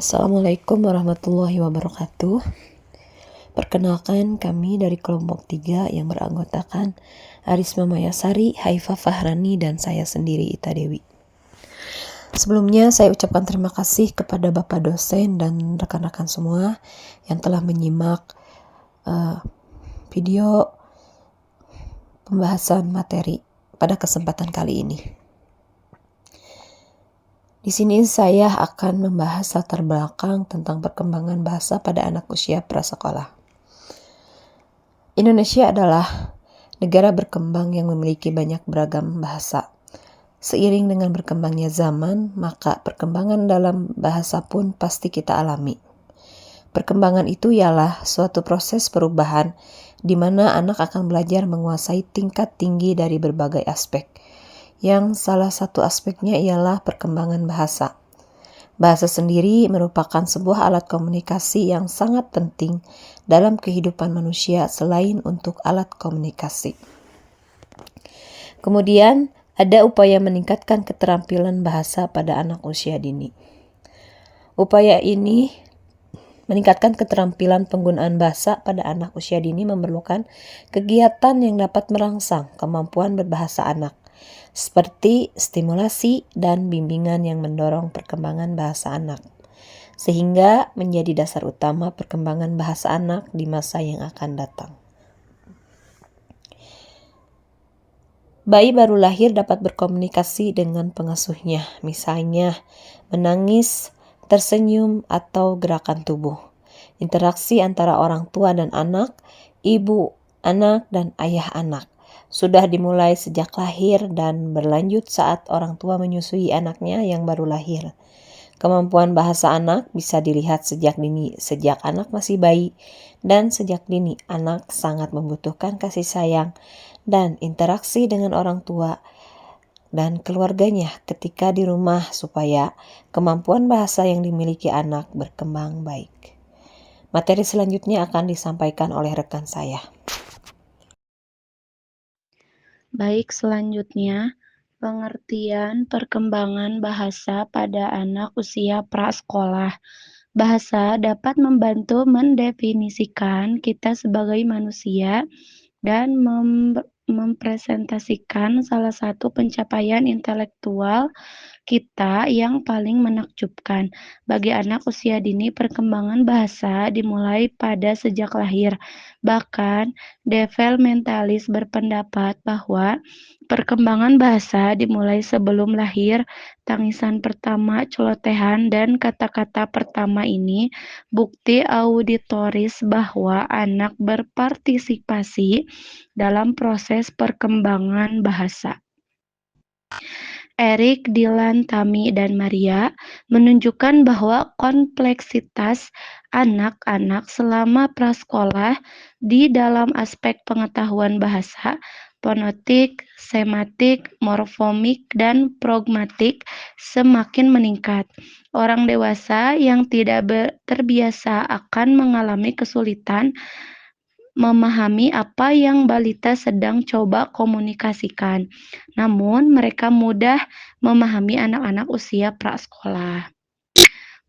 Assalamualaikum warahmatullahi wabarakatuh. Perkenalkan, kami dari kelompok 3 yang beranggotakan Arisma Mayasari, Haifa Fahrani, dan saya sendiri, Ita Dewi. Sebelumnya saya ucapkan terima kasih kepada Bapak dosen dan rekan-rekan semua yang telah menyimak video pembahasan materi pada kesempatan kali ini. Di sini saya akan membahas latar belakang tentang perkembangan bahasa pada anak usia prasekolah. Indonesia adalah negara berkembang yang memiliki banyak beragam bahasa. Seiring dengan berkembangnya zaman, maka perkembangan dalam bahasa pun pasti kita alami. Perkembangan itu ialah suatu proses perubahan di mana anak akan belajar menguasai tingkat tinggi dari berbagai aspek. Yang salah satu aspeknya ialah perkembangan bahasa. Bahasa sendiri merupakan sebuah alat komunikasi yang sangat penting dalam kehidupan manusia selain untuk alat komunikasi. Kemudian, ada upaya meningkatkan keterampilan bahasa pada anak usia dini. Upaya ini meningkatkan keterampilan penggunaan bahasa pada anak usia dini memerlukan kegiatan yang dapat merangsang kemampuan berbahasa anak, seperti stimulasi dan bimbingan yang mendorong perkembangan bahasa anak, sehingga menjadi dasar utama perkembangan bahasa anak di masa yang akan datang. Bayi baru lahir dapat berkomunikasi dengan pengasuhnya, misalnya menangis, tersenyum, atau gerakan tubuh. Interaksi antara orang tua dan anak, ibu, anak, dan ayah anak sudah dimulai sejak lahir dan berlanjut saat orang tua menyusui anaknya yang baru lahir. Kemampuan bahasa anak bisa dilihat sejak dini, sejak anak masih bayi, dan sejak dini anak sangat membutuhkan kasih sayang dan interaksi dengan orang tua dan keluarganya ketika di rumah supaya kemampuan bahasa yang dimiliki anak berkembang baik. Materi selanjutnya akan disampaikan oleh rekan saya. Baik, selanjutnya pengertian perkembangan bahasa pada anak usia prasekolah. Bahasa dapat membantu mendefinisikan kita sebagai manusia dan mempresentasikan salah satu pencapaian intelektual kita yang paling menakjubkan. Bagi anak usia dini, perkembangan bahasa dimulai pada sejak lahir. Bahkan, Devel Mentalis berpendapat bahwa perkembangan bahasa dimulai sebelum lahir. Tangisan pertama, celotehan, dan kata-kata pertama ini bukti auditoris bahwa anak berpartisipasi dalam proses perkembangan bahasa. Eric, Dylan, Tami, dan Maria menunjukkan bahwa kompleksitas anak-anak selama prasekolah di dalam aspek pengetahuan bahasa, fonetik, sematik, morfemik, dan pragmatik semakin meningkat. Orang dewasa yang tidak terbiasa akan mengalami kesulitan memahami apa yang balita sedang coba komunikasikan. Namun, mereka mudah memahami anak-anak usia prasekolah.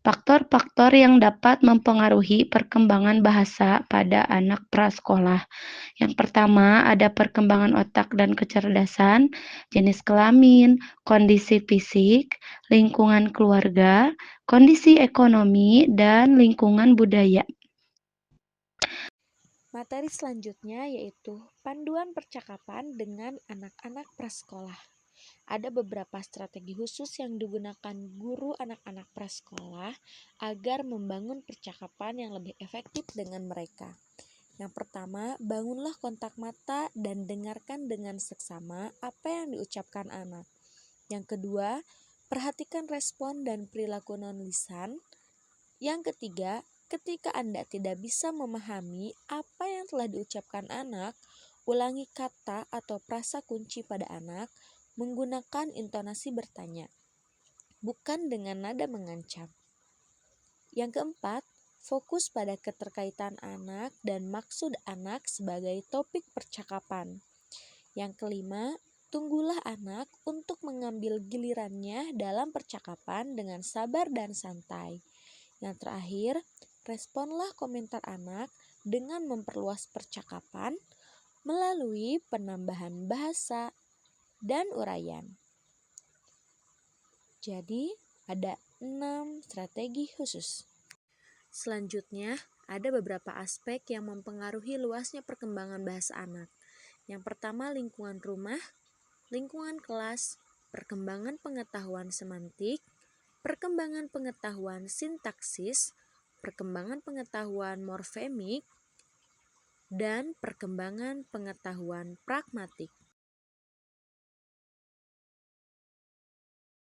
Faktor-faktor yang dapat mempengaruhi perkembangan bahasa pada anak prasekolah. Yang pertama, ada perkembangan otak dan kecerdasan, jenis kelamin, kondisi fisik, lingkungan keluarga, kondisi ekonomi, dan lingkungan budaya. Materi selanjutnya yaitu panduan percakapan dengan anak-anak prasekolah. Ada beberapa strategi khusus yang digunakan guru anak-anak prasekolah agar membangun percakapan yang lebih efektif dengan mereka. Yang pertama, bangunlah kontak mata dan dengarkan dengan seksama apa yang diucapkan anak. Yang kedua, perhatikan respon dan perilaku non-lisan. Yang ketiga, ketika Anda tidak bisa memahami apa yang telah diucapkan anak, ulangi kata atau frasa kunci pada anak menggunakan intonasi bertanya, bukan dengan nada mengancam. Yang keempat, fokus pada keterkaitan anak dan maksud anak sebagai topik percakapan. Yang kelima, tunggulah anak untuk mengambil gilirannya dalam percakapan dengan sabar dan santai. Yang terakhir, responlah komentar anak dengan memperluas percakapan melalui penambahan bahasa dan uraian. Jadi, ada 6 strategi khusus. Selanjutnya, ada beberapa aspek yang mempengaruhi luasnya perkembangan bahasa anak. Yang pertama, lingkungan rumah, lingkungan kelas, perkembangan pengetahuan semantik, perkembangan pengetahuan sintaksis, perkembangan pengetahuan morfemik, dan perkembangan pengetahuan pragmatik.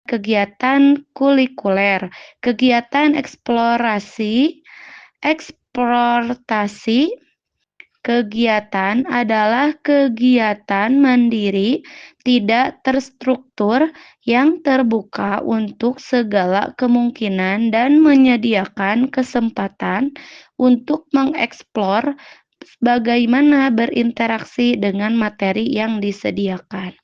Kegiatan kulikuler, kegiatan eksplorasi, eksploitasi. Kegiatan adalah kegiatan mandiri, tidak terstruktur, yang terbuka untuk segala kemungkinan dan menyediakan kesempatan untuk mengeksplor bagaimana berinteraksi dengan materi yang disediakan.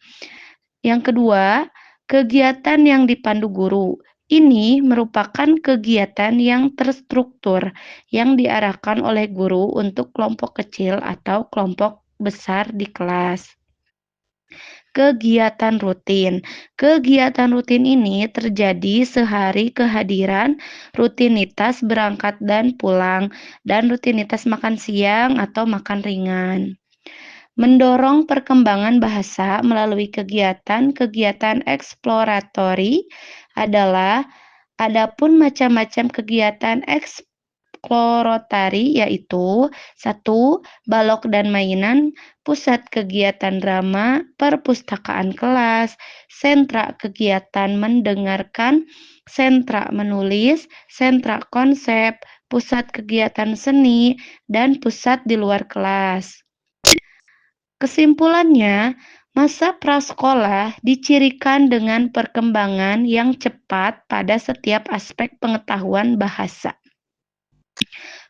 Yang kedua, kegiatan yang dipandu guru. Ini merupakan kegiatan yang terstruktur yang diarahkan oleh guru untuk kelompok kecil atau kelompok besar di kelas. Kegiatan rutin. Kegiatan rutin ini terjadi sehari kehadiran rutinitas berangkat dan pulang, dan rutinitas makan siang atau makan ringan. Mendorong perkembangan bahasa melalui kegiatan-kegiatan eksploratori adalah adapun macam-macam kegiatan eksploratory, yaitu 1. Balok dan mainan, pusat kegiatan drama, perpustakaan kelas, sentra kegiatan mendengarkan, sentra menulis, sentra konsep, pusat kegiatan seni, dan pusat di luar kelas. Kesimpulannya, masa prasekolah dicirikan dengan perkembangan yang cepat pada setiap aspek pengetahuan bahasa.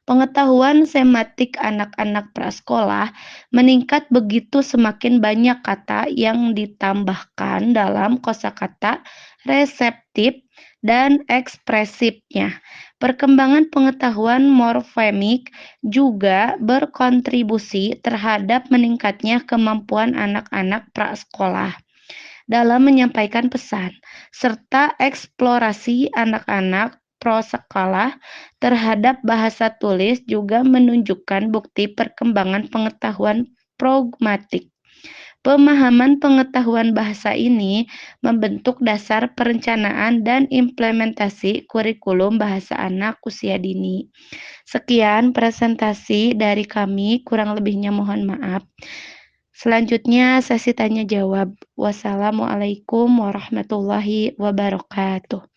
Pengetahuan semantik anak-anak prasekolah meningkat begitu semakin banyak kata yang ditambahkan dalam kosakata reseptif dan ekspresifnya. Perkembangan pengetahuan morfemik juga berkontribusi terhadap meningkatnya kemampuan anak-anak prasekolah dalam menyampaikan pesan, serta eksplorasi anak-anak prasekolah terhadap bahasa tulis juga menunjukkan bukti perkembangan pengetahuan pragmatik. Pemahaman pengetahuan bahasa ini membentuk dasar perencanaan dan implementasi kurikulum bahasa anak usia dini. Sekian presentasi dari kami, kurang lebihnya mohon maaf. Selanjutnya sesi tanya jawab. Wassalamualaikum warahmatullahi wabarakatuh.